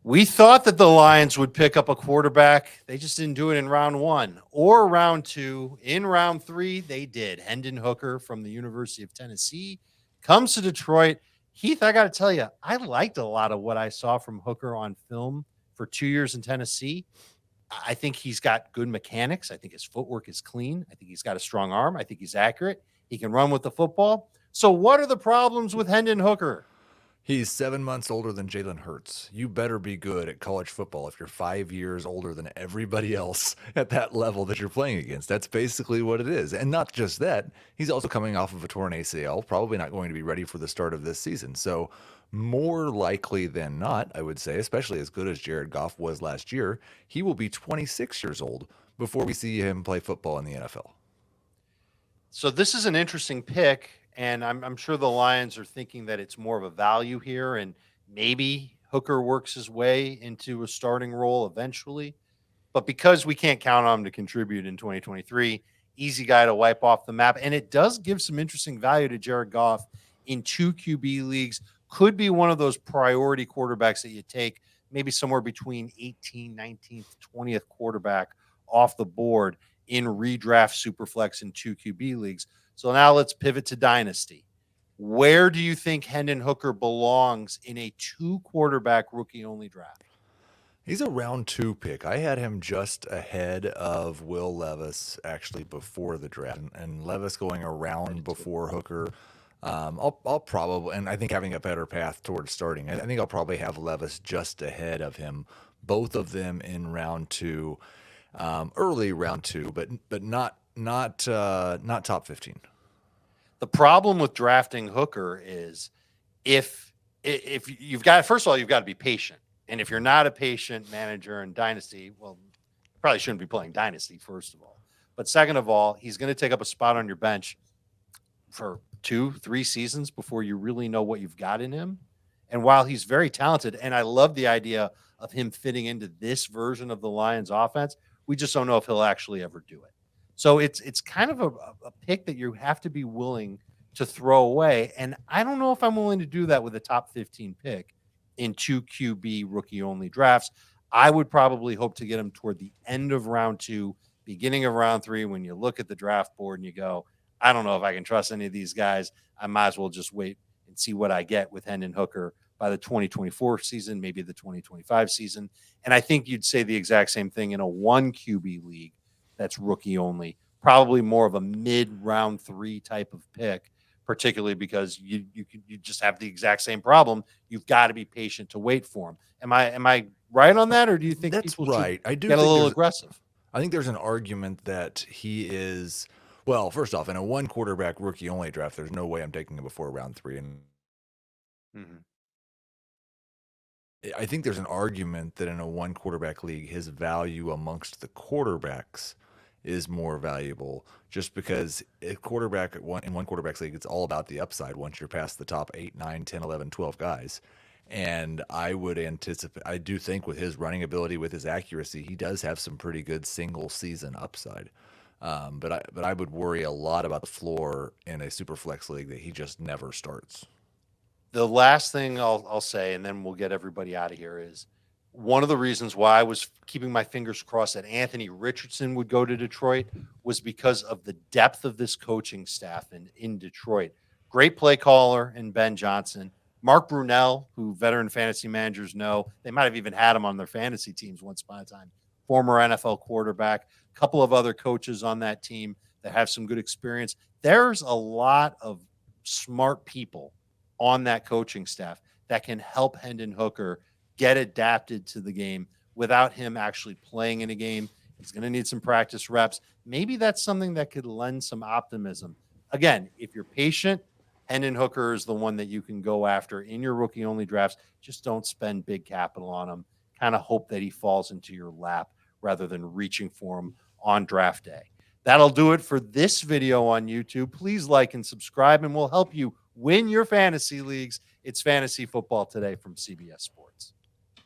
We thought that the Lions would pick up a quarterback. They just didn't do it in round 1 or round 2. In round 3, they did. Hendon Hooker from the University of Tennessee comes to Detroit. Heath, I got to tell you, I liked a lot of what I saw from Hooker on film for 2 years in Tennessee. I think he's got good mechanics. I think his footwork is clean. I think he's got a strong arm. I think he's accurate. He can run with the football. So what are the problems with Hendon Hooker? He's 7 months older than Jalen Hurts. You better be good at college football if you're 5 years older than everybody else at that level that you're playing against. That's basically what it is. And not just that, he's also coming off of a torn ACL, probably not going to be ready for the start of this season. So, more likely than not, I would say, especially as good as Jared Goff was last year, he will be 26 years old before we see him play football in the NFL. So this is an interesting pick, and I'm sure the Lions are thinking that it's more of a value here, and maybe Hooker works his way into a starting role eventually. But because we can't count on him to contribute in 2023, easy guy to wipe off the map. And it does give some interesting value to Jared Goff in 2 QB leagues. Could be one of those priority quarterbacks that you take maybe somewhere between 18th, 19th, 20th quarterback off the board in redraft superflex in 2 QB leagues. So now let's pivot to Dynasty. Where do you think Hendon Hooker belongs in a 2 quarterback rookie only draft? He's a round 2 pick. I had him just ahead of Will Levis actually before the draft, and Levis going around before Hooker. I'll probably, and I think having a better path towards starting. I think I'll probably have Levis just ahead of him. Both of them in round 2, early round 2, but not top 15. The problem with drafting Hooker is if you've got, first of all, you've got to be patient. And if you're not a patient manager in Dynasty, well, you probably shouldn't be playing Dynasty, first of all. But second of all, he's going to take up a spot on your bench for 2-3 seasons before you really know what you've got in him. And while he's very talented, and I love the idea of him fitting into this version of the Lions offense, we just don't know if he'll actually ever do it. So it's kind of a pick that you have to be willing to throw away. And I don't know if I'm willing to do that with a top 15 pick in 2 QB rookie only drafts. I would probably hope to get him toward the end of round 2, beginning of round 3, when you look at the draft board and you go, I don't know if I can trust any of these guys. I might as well just wait and see what I get with Hendon Hooker by the 2024 season, maybe the 2025 season. And I think you'd say the exact same thing in a 1 QB league that's rookie only, probably more of a mid round 3 type of pick, particularly because you just have the exact same problem. You've got to be patient to wait for him. Am I right on that, or do you think That's people right? should I do get a think little aggressive? I think there's an argument that he is. Well, first off, in a 1 quarterback rookie only draft, there's no way I'm taking him before round 3. And I think there's an argument that in a 1 quarterback league, his value amongst the quarterbacks is more valuable, just because a quarterback in 1 quarterback league, it's all about the upside once you're past the top 8, 9, 10, 11, 12 guys. And I would anticipate, I do think with his running ability, with his accuracy, he does have some pretty good single season upside. But I would worry a lot about the floor in a super flex league that he just never starts. The last thing I'll say, and then we'll get everybody out of here, is one of the reasons why I was keeping my fingers crossed that Anthony Richardson would go to Detroit was because of the depth of this coaching staff in Detroit. Great play caller in Ben Johnson. Mark Brunell, who veteran fantasy managers know, they might have even had him on their fantasy teams once upon a time. Former NFL quarterback, a couple of other coaches on that team that have some good experience. There's a lot of smart people on that coaching staff that can help Hendon Hooker get adapted to the game without him actually playing in a game. He's going to need some practice reps. Maybe that's something that could lend some optimism. Again, if you're patient, Hendon Hooker is the one that you can go after in your rookie-only drafts. Just don't spend big capital on him. Kind of hope that he falls into your lap rather than reaching for him on draft day. That'll do it for this video on YouTube. Please like and subscribe, and we'll help you win your fantasy leagues. It's Fantasy Football Today from CBS Sports.